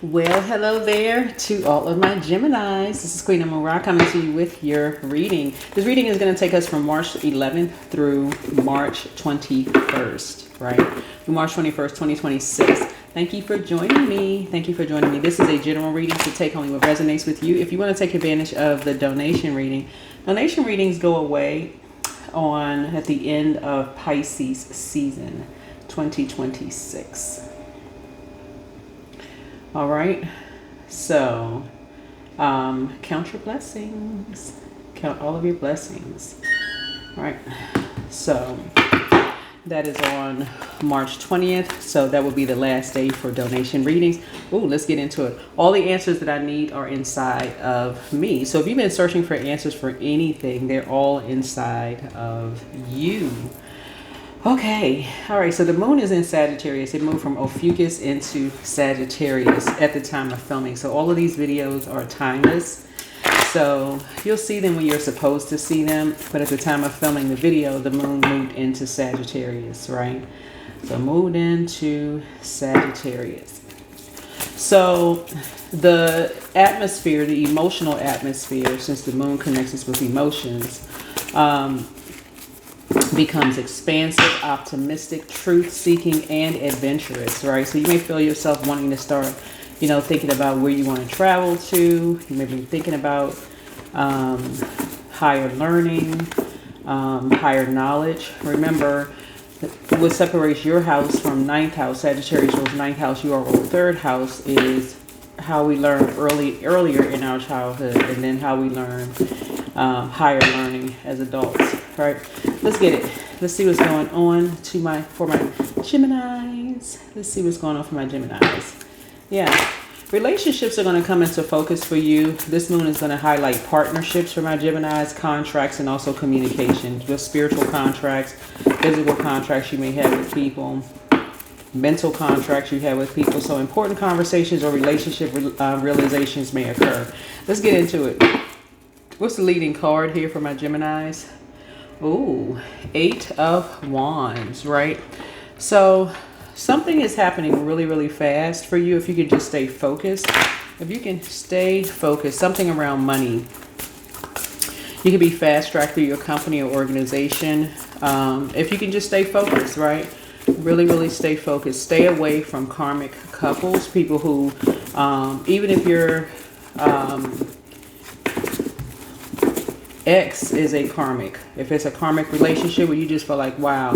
Well, hello there to all of my Geminis. This is QUEENAMUNRA coming to you with your reading. This reading is going to take us from March 11th through March 21st, right? Through March 21st, 2026. Thank you for joining me. Thank you for joining me. This is a general reading, so take only what resonates with you. If you want to take advantage of the donation readings go away at the end of Pisces season 2026. All right, so count your blessings, count all of your blessings. All right, so that is on March 20th, so that will be the last day for donation readings. Ooh, let's get into it. All the answers that I need are inside of me. So if you've been searching for answers for anything, they're all inside of you. Okay, all right, so the moon is in Sagittarius. It moved from Ophiuchus into Sagittarius at the time of filming. So all of these videos are timeless. So you'll see them when you're supposed to see them. But at the time of filming the video, the moon moved into Sagittarius, right? So moved into Sagittarius. So the atmosphere, the emotional atmosphere, since the moon connects us with emotions, becomes expansive, optimistic, truth-seeking, and adventurous, right? So you may feel yourself wanting to start, thinking about where you want to travel to. You may be thinking about higher learning, higher knowledge. Remember, what separates your house from ninth house, Sagittarius rules ninth house, you are on third house, is how we learn earlier in our childhood, and then how we learn higher learning as adults, right? Let's get it. Let's see what's going on for my Geminis. Let's see what's going on for my Geminis. Yeah, relationships are going to come into focus for you. This moon is going to highlight partnerships for my Geminis, contracts, and also communication. Just spiritual contracts, physical contracts you may have with people, mental contracts you have with people. So important conversations or relationship realizations may occur. Let's get into it. What's the leading card here for my Geminis? Ooh, 8 of Wands, right? So something is happening really, really fast for you if you can just stay focused. If you can stay focused, something around money. You can be fast-tracked through your company or organization. If you can just stay focused, right? Really, really stay focused. Stay away from karmic couples, people who, even if you're... X is a karmic. If it's a karmic relationship where you just feel like, wow,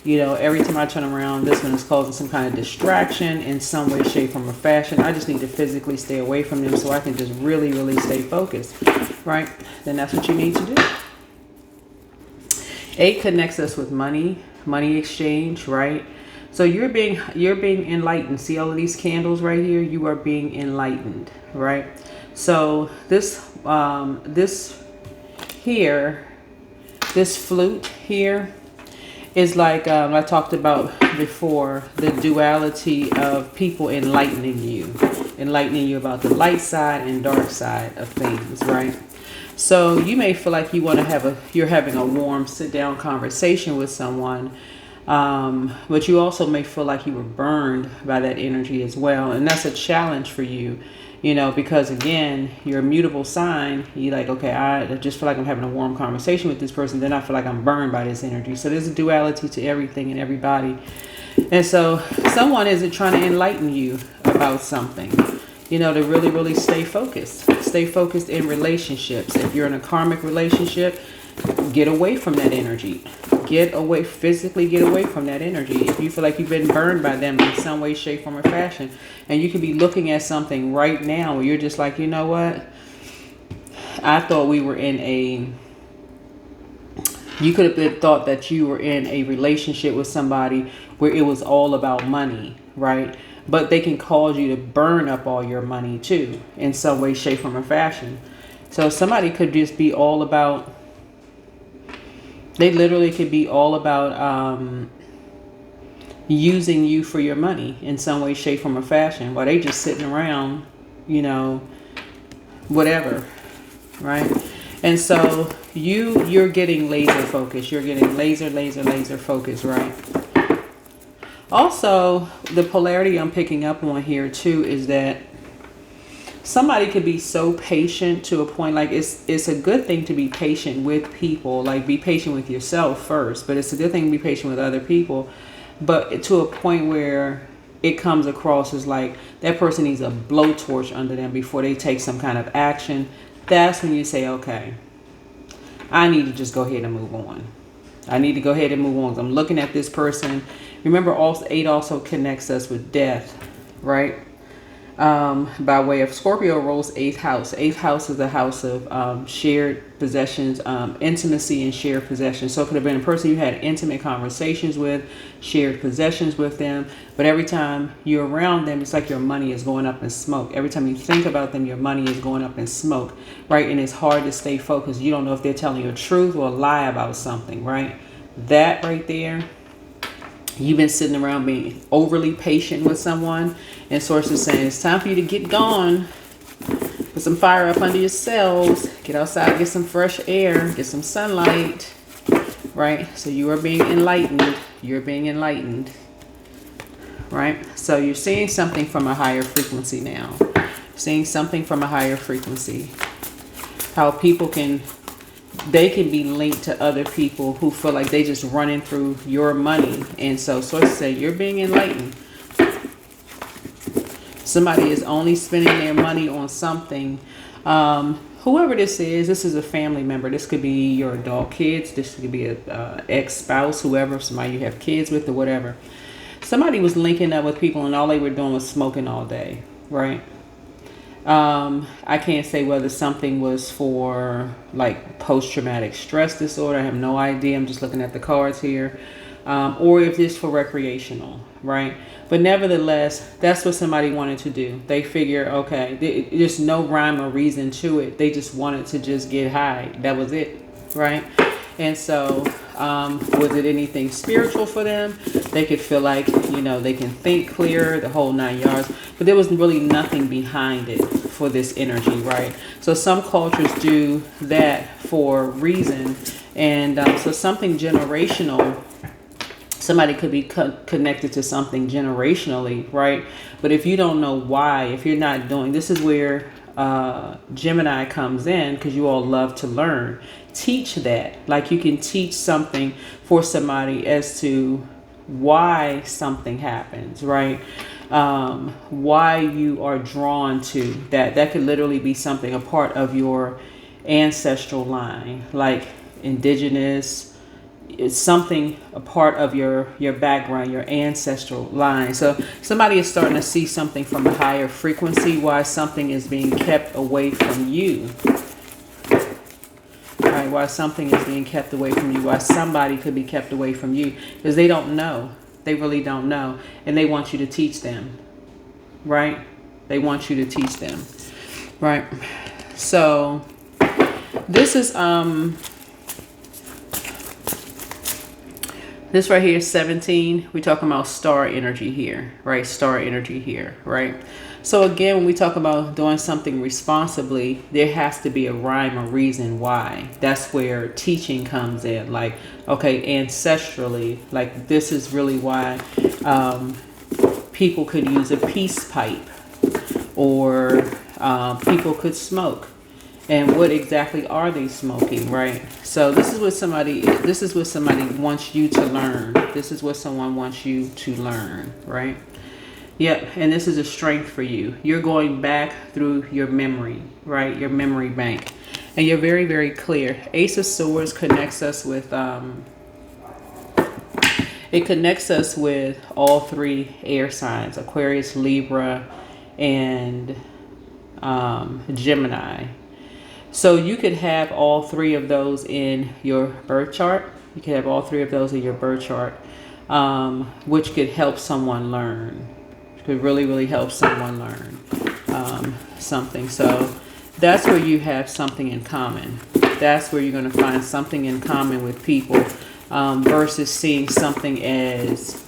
every time I turn around, this one is causing some kind of distraction in some way, shape, form, or fashion. I just need to physically stay away from them so I can just really, really stay focused, right? Then that's what you need to do. 8 connects us with money exchange, right? So you're being enlightened. See all of these candles right here? You are being enlightened, right? So this flute here is like I talked about before, the duality of people enlightening you about the light side and dark side of things, right? So you may feel like you want to you're having a warm sit down conversation with someone, but you also may feel like you were burned by that energy as well, and that's a challenge for you. Because again, you're a mutable sign. You're like, okay, I just feel like I'm having a warm conversation with this person. Then I feel like I'm burned by this energy. So there's a duality to everything and everybody. And so someone is trying to enlighten you about something, to really, really stay focused. Stay focused in relationships. If you're in a karmic relationship, get away from that energy. Physically get away from that energy. If you feel like you've been burned by them in some way, shape, form, or fashion, and you could be looking at something right now where you're just like, you know what? I thought we were you could have thought that you were in a relationship with somebody where it was all about money, right? But they can cause you to burn up all your money too, in some way, shape, form, or fashion. So somebody could just be all about, they literally could be all about using you for your money in some way, shape, form, or fashion, while they just sitting around, whatever, right? And so you're getting laser focused. You're getting laser focused, right? Also, the polarity I'm picking up on here too is that somebody could be so patient to a point, like it's a good thing to be patient with people, like be patient with yourself first, but it's a good thing to be patient with other people, but to a point where it comes across as like that person needs a blowtorch under them before they take some kind of action. That's when you say, okay, I need to just go ahead and move on. I need to go ahead and move on. I'm looking at this person. Remember, also 8 also connects us with death, right? By way of Scorpio rules 8th house. 8th house is the house of shared possessions, intimacy and shared possessions. So it could have been a person you had intimate conversations with, shared possessions with them, but every time you're around them, it's like your money is going up in smoke. Every time you think about them, your money is going up in smoke, right? And it's hard to stay focused. You don't know if they're telling you a truth or a lie about something, right? That right there, you've been sitting around being overly patient with someone, and source is saying it's time for you to get gone. Put some fire up under your cells. Get outside, get some fresh air, get some sunlight, right? So you are being enlightened. You're being enlightened, right? So you're seeing something from a higher frequency now. Seeing something from a higher frequency. How people can be linked to other people who feel like they just running through your money. And so sources say you're being enlightened. Somebody is only spending their money on something. Whoever this is a family member. This could be your adult kids. This could be a ex-spouse, whoever, somebody you have kids with or whatever. Somebody was linking up with people and all they were doing was smoking all day, right? I can't say whether something was for like post-traumatic stress disorder. I have no idea. I'm just looking at the cards here. Or if it's for recreational, right? But nevertheless, that's what somebody wanted to do. They figure, okay, there's no rhyme or reason to it. They just wanted to just get high. That was it, right? And so, was it anything spiritual for them? They could feel like, they can think clear, the whole 9 yards. But there was really nothing behind it for this energy, right? So some cultures do that for a reason. And so something generational, somebody could be connected to something generationally, right? But if you don't know why, if you're not doing, this is where Gemini comes in, because you all love to learn. Teach that. Like you can teach something for somebody as to why something happens, right? Why you are drawn to that. That could literally be something, a part of your ancestral line, like indigenous. It's something, a part of your background, your ancestral line. So somebody is starting to see something from a higher frequency, why something is being kept away from you. Right? Why something is being kept away from you, why somebody could be kept away from you, because they don't know. They really don't know. And they want you to teach them, right? They want you to teach them, right? So this is, this right here is 17. We're talking about star energy here, right? Star energy here, right? So again, when we talk about doing something responsibly, there has to be a rhyme or reason why. That's where teaching comes in. Like, okay, ancestrally, like this is really why people could use a peace pipe, or people could smoke. And what exactly are they smoking, right? So this is what somebody wants you to learn. This is what someone wants you to learn, right? Yep, and this is a strength for you. You're going back through your memory, right? Your memory bank. And you're very, very clear. Ace of Swords connects us with, it connects us with all 3 air signs, Aquarius, Libra, and Gemini. So you could have all 3 of those in your birth chart. You could have all 3 of those in your birth chart, which could help someone learn. Could really, really help someone learn something. So that's where you have something in common. That's where you're going to find something in common with people, versus seeing something as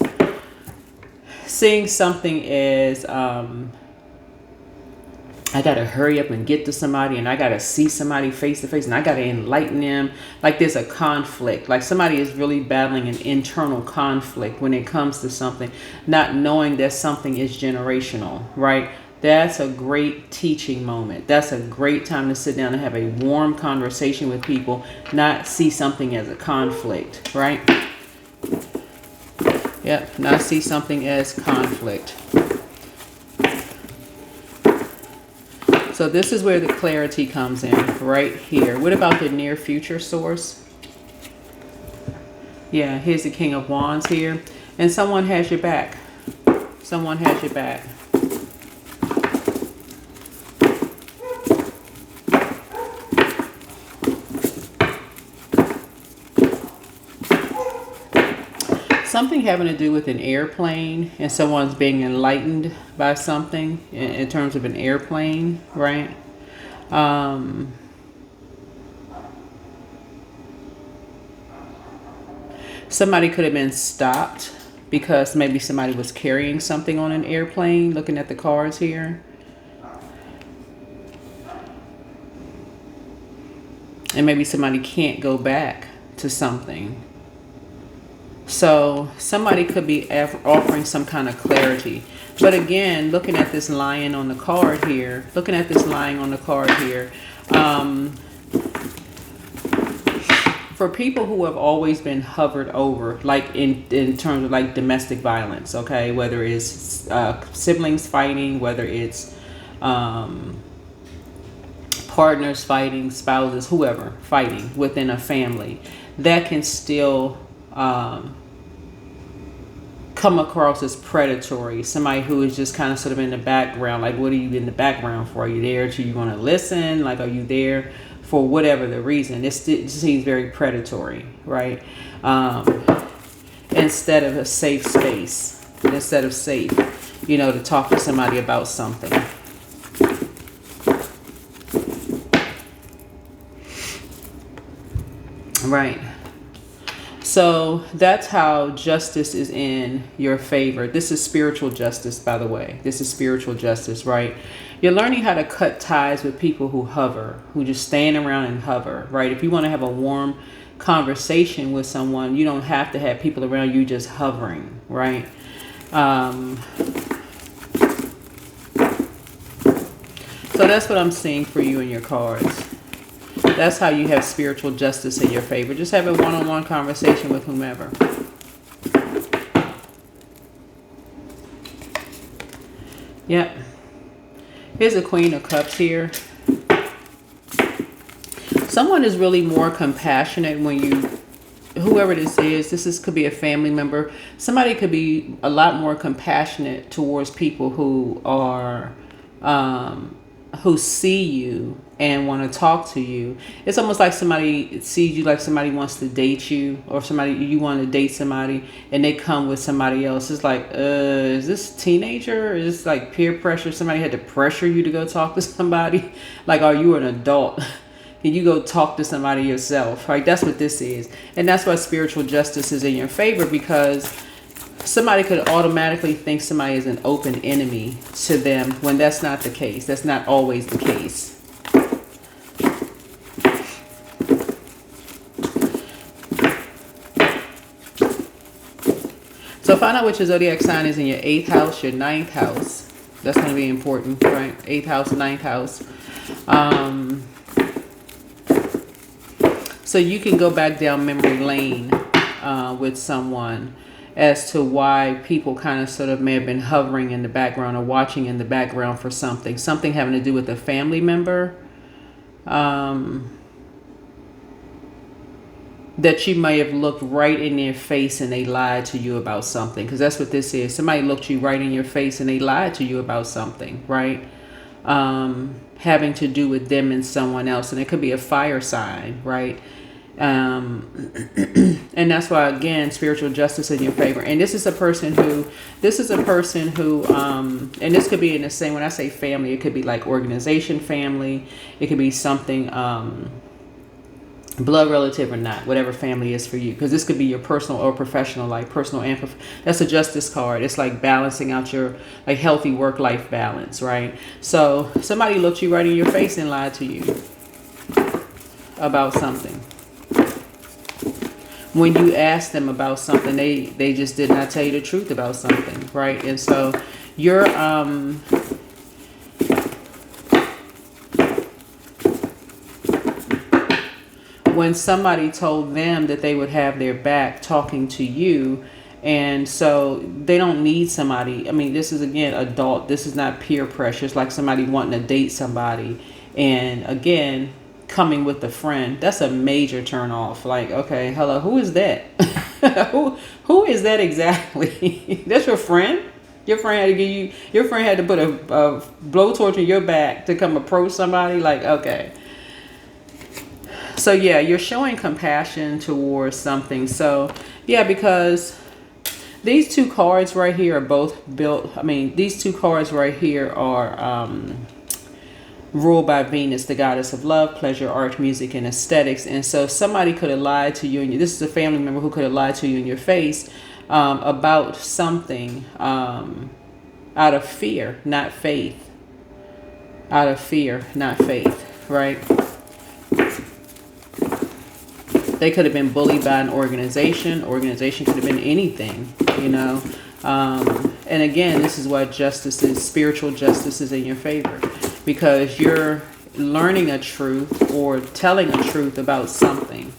I got to hurry up and get to somebody, and I got to see somebody face to face, and I got to enlighten them. Like there's a conflict. Like somebody is really battling an internal conflict when it comes to something, not knowing that something is generational, right? That's a great teaching moment. That's a great time to sit down and have a warm conversation with people, not see something as a conflict, right? Yep, not see something as conflict. So this is where the clarity comes in, right here. What about the near future source? Yeah, here's the King of Wands here. And someone has your back. Someone has your back. Something having to do with an airplane, and someone's being enlightened by something in terms of an airplane, right? Somebody could have been stopped because maybe somebody was carrying something on an airplane, looking at the cards here. And maybe somebody can't go back to something. So somebody could be offering some kind of clarity. But again, looking at this lion on the card here, for people who have always been hovered over, like in terms of like domestic violence, okay, whether it's siblings fighting, whether it's partners fighting, spouses, whoever fighting within a family, that can still come across as predatory. Somebody who is just kind of sort of in the background. Like, what are you in the background for? Are you there to, you want to listen? Like, are you there for whatever the reason? It seems very predatory, right? Instead of a safe space, instead of safe, you know, to talk to somebody about something. Right. So that's how justice is in your favor. This is spiritual justice, by the way. This is spiritual justice, right? You're learning how to cut ties with people who hover, who just stand around and hover, right? If you want to have a warm conversation with someone, you don't have to have people around you just hovering, right? So that's what I'm seeing for you in your cards. That's how you have spiritual justice in your favor. Just have a one-on-one conversation with whomever. Yep. Here's a Queen of Cups here. Someone is really more compassionate when you, whoever this could be a family member. Somebody could be a lot more compassionate towards people who are, who see you and want to talk to you. It's almost like somebody sees you, like somebody wants to date you, or somebody, you want to date somebody and they come with somebody else. It's like, is this teenager? Is this like peer pressure? Somebody had to pressure you to go talk to somebody? Like, are you an adult? Can you go talk to somebody yourself? Right? That's what this is. And that's why spiritual justice is in your favor, because somebody could automatically think somebody is an open enemy to them when that's not the case. That's not always the case. So find out what your zodiac sign is in your 8th house, your 9th house. That's going to be important, right? 8th house, 9th house. So you can go back down memory lane with someone as to why people kind of sort of may have been hovering in the background or watching in the background for something. Something having to do with a family member. That you may have looked right in their face and they lied to you about something. Because that's what this is. Somebody looked you right in your face and they lied to you about something, right? Having to do with them and someone else. And it could be a fire sign, right? And that's why, again, spiritual justice in your favor. And this is a person who, and this could be in the same, when I say family, it could be like organization family. It could be something, blood relative or not, whatever family is for you, because this could be your personal or professional life. Personal and that's a justice card. It's like balancing out your like healthy work-life balance, right? So somebody looked you right in your face and lied to you about something. When you asked them about something, they just did not tell you the truth about something, right? And so you're when somebody told them that they would have their back talking to you. And so they don't need somebody. I mean, this is, again, adult. This is not peer pressure. It's like somebody wanting to date somebody. And again, coming with a friend. That's a major turn off. Like, okay, hello, who is that? who is that exactly? That's your friend? Your friend had to give you, your friend had to put a blowtorch in your back to come approach somebody? Like, okay. So yeah, you're showing compassion towards something. So yeah, because these two cards right here are both built, I mean, these two cards right here are ruled by Venus, the goddess of love, pleasure, art, music, and aesthetics. And so somebody could have lied to you, and this is a family member who could have lied to you in your face about something out of fear, not faith. Out of fear, not faith, right? They could have been bullied by an organization. Organization could have been anything, you know. And again, this is why justice is, spiritual justice is in your favor. Because you're learning a truth or telling a truth about something.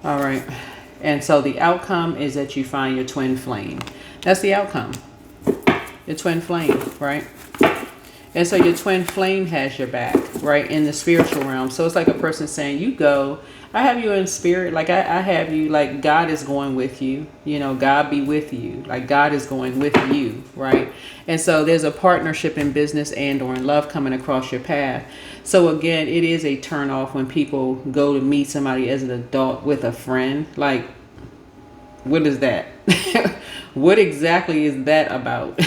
All right. And so the outcome is that you find your twin flame. That's the outcome. Your twin flame, right? And so your twin flame has your back, right, in the spiritual realm. So it's like a person saying, you go, I have you in spirit. Like I have you, like God is going with you. You know, God be with you. Like God is going with you, right? And so there's a partnership in business and or in love coming across your path. So again, it is a turn off when people go to meet somebody as an adult with a friend. Like, what is that? What exactly is that about?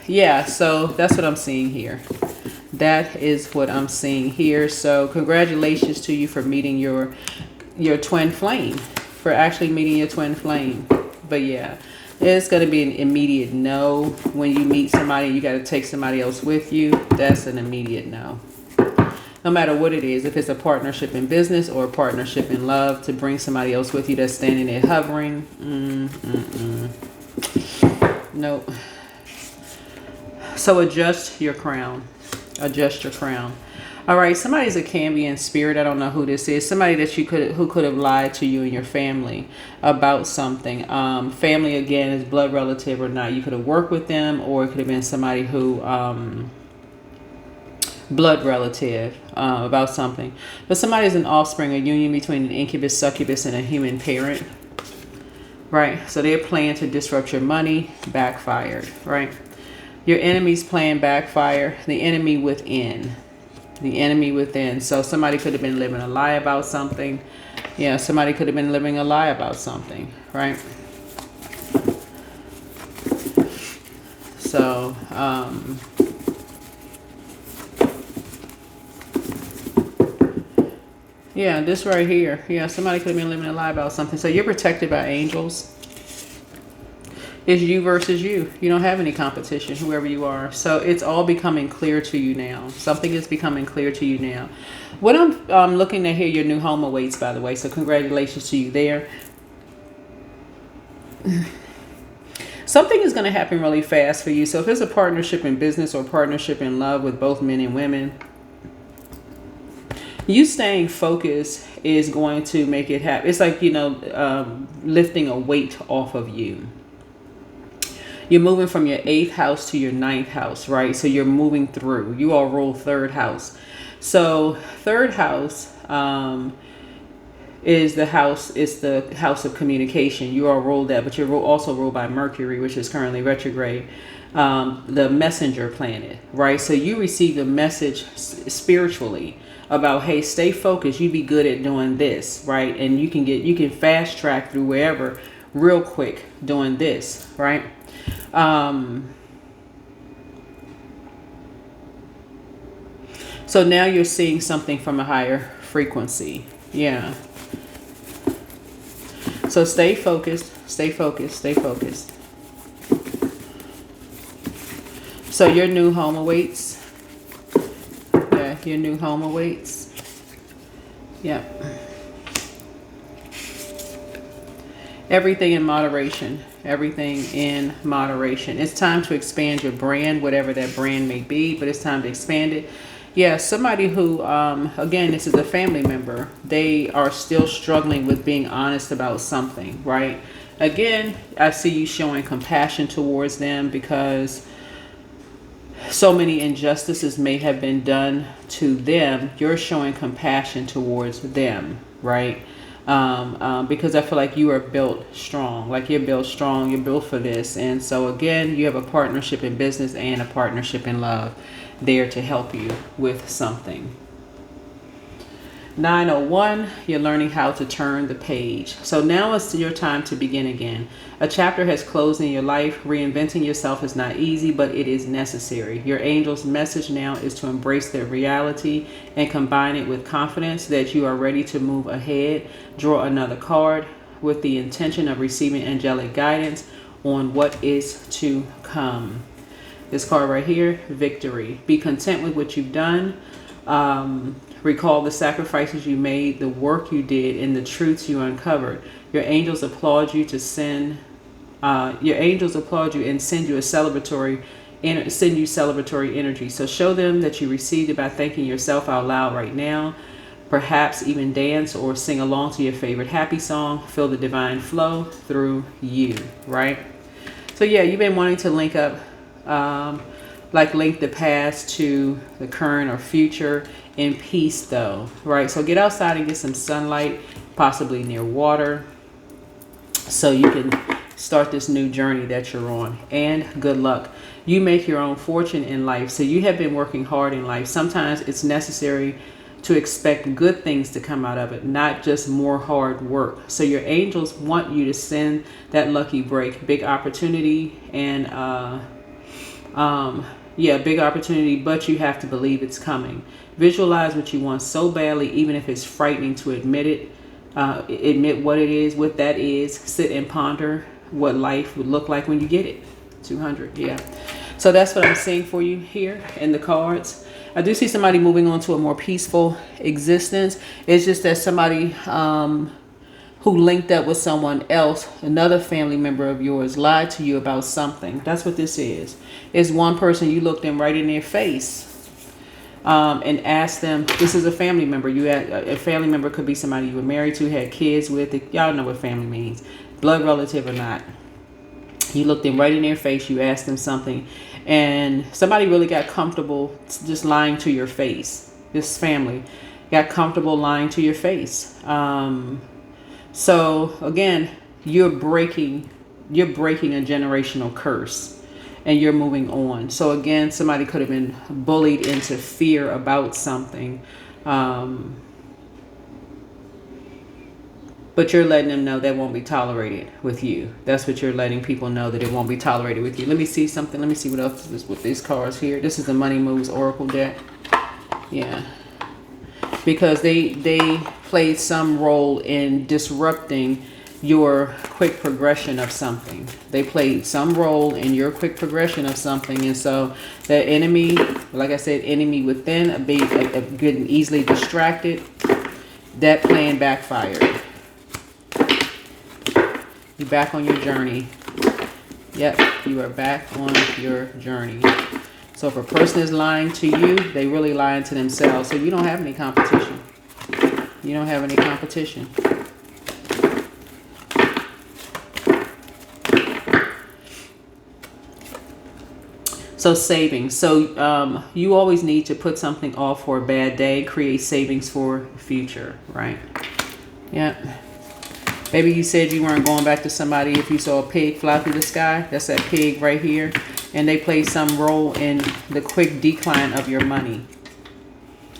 Yeah, so that's what I'm seeing here. That is what I'm seeing here. So congratulations to you for meeting your twin flame, for actually meeting your twin flame. But yeah, it's going to be an immediate no. When you meet somebody, you got to take somebody else with you. That's an immediate no. No matter what it is, if it's a partnership in business or a partnership in love, to bring somebody else with you that's standing there hovering. Nope. So adjust your crown. Adjust your crown. All right, somebody's a Cambian spirit. I don't know who this is. Somebody that who could have lied to you and your family about something. Family, again, is blood relative or not. You could have worked with them, or it could have been somebody who blood relative about something. But somebody's an offspring, a union between an incubus, succubus, and a human parent. Right? So they're planning to disrupt your money. Backfired. Right? Your enemy's plan backfire. The enemy within. The enemy within. So somebody could have been living a lie about something. Yeah, somebody could have been living a lie about something. Right? So, yeah, this right here. Yeah, somebody could have been living a lie about something. So you're protected by angels. It's you versus you. You don't have any competition, whoever you are. So it's all becoming clear to you now. Something is becoming clear to you now. What I'm looking to hear, your new home awaits, by the way. So congratulations to you there. Something is going to happen really fast for you. So if it's a partnership in business or partnership in love with both men and women, you staying focused is going to make it happen. It's like, you know, lifting a weight off of you. You're moving from your 8th house to your 9th house, right? So you're moving through. You all rule 3rd house. So 3rd house is the house. It's the house of communication. You are ruled that, but you're also ruled by Mercury, which is currently retrograde. The messenger planet, right? So you receive a message spiritually about, hey, stay focused. You be good at doing this, right? And you can fast track through wherever real quick doing this, right? So now you're seeing something from a higher frequency. Yeah. So stay focused, stay focused, stay focused. So your new home awaits. Yeah, your new home awaits. Yep. Everything in moderation. Everything in moderation. It's time to expand your brand, whatever that brand may be, but it's time to expand it. Yeah, somebody who, again, this is a family member. They are still struggling with being honest about something, right? Again, I see you showing compassion towards them because so many injustices may have been done to them. You're showing compassion towards them, right? Because I feel like you are built strong. Like you're built strong, you're built for this. And so again, you have a partnership in business and a partnership in love there to help you with something. 901, you're learning how to turn the page. So now it's your time to begin again. A chapter has closed in your life. Reinventing yourself is not easy, but it is necessary. Your angel's message now is to embrace their reality and combine it with confidence that you are ready to move ahead. Draw another card with the intention of receiving angelic guidance on what is to come. This card right here, victory. Be content with what you've done. Recall the sacrifices you made, the work you did, and the truths you uncovered. Your angels applaud you to send. Your angels applaud you and send you celebratory energy. So show them that you received it by thanking yourself out loud right now. Perhaps even dance or sing along to your favorite happy song. Feel the divine flow through you. Right. So yeah, you've been wanting to link up. Like link the past to the current or future in peace though, right? So get outside and get some sunlight, possibly near water, so you can start this new journey that you're on. And good luck. You make your own fortune in life. So you have been working hard in life. Sometimes it's necessary to expect good things to come out of it, not just more hard work. So your angels want you to send that lucky break, big opportunity, and yeah, big opportunity, but you have to believe it's coming. Visualize what you want so badly, even if it's frightening to admit it. Admit what it is, what that is. Sit and ponder what life would look like when you get it. 200, yeah. So that's what I'm seeing for you here in the cards. I do see somebody moving on to a more peaceful existence. It's just that somebody who linked up with someone else, another family member of yours, lied to you about something. That's what this is. It's one person you looked them right in their face and asked them. This is a family member. You had a family member, could be somebody you were married to, had kids with. Y'all know what family means, blood relative or not. You looked them right in their face. You asked them something, and somebody really got comfortable just lying to your face. This family got comfortable lying to your face. So again, you're breaking a generational curse and you're moving on. So again, somebody could have been bullied into fear about something. But you're letting them know that won't be tolerated with you. That's what you're letting people know, that it won't be tolerated with you. Let me see something. Let me see what else is with these cards here. This is the Money Moves Oracle deck. Yeah. Because they played some role in disrupting your quick progression of something. They played some role in your quick progression of something. And so the enemy, like I said, enemy within, getting easily distracted, that plan backfired. You're back on your journey. Yep, you are back on your journey. So if a person is lying to you, they really lying to themselves. So you don't have any competition. You don't have any competition. So savings. So you always need to put something off for a bad day, create savings for the future, right? Yeah. Maybe you said you weren't going back to somebody if you saw a pig fly through the sky. That's that pig right here. And they played some role in the quick decline of your money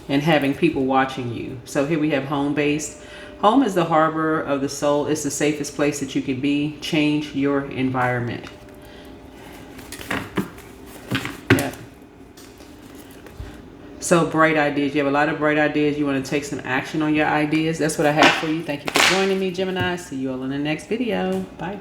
and having people watching you. So here we have home-based. Home is the harbor of the soul. It's the safest place that you can be. Change your environment. Yeah. So bright ideas. You have a lot of bright ideas. You want to take some action on your ideas. That's what I have for you. Thank you for joining me, Gemini. See you all in the next video. Bye.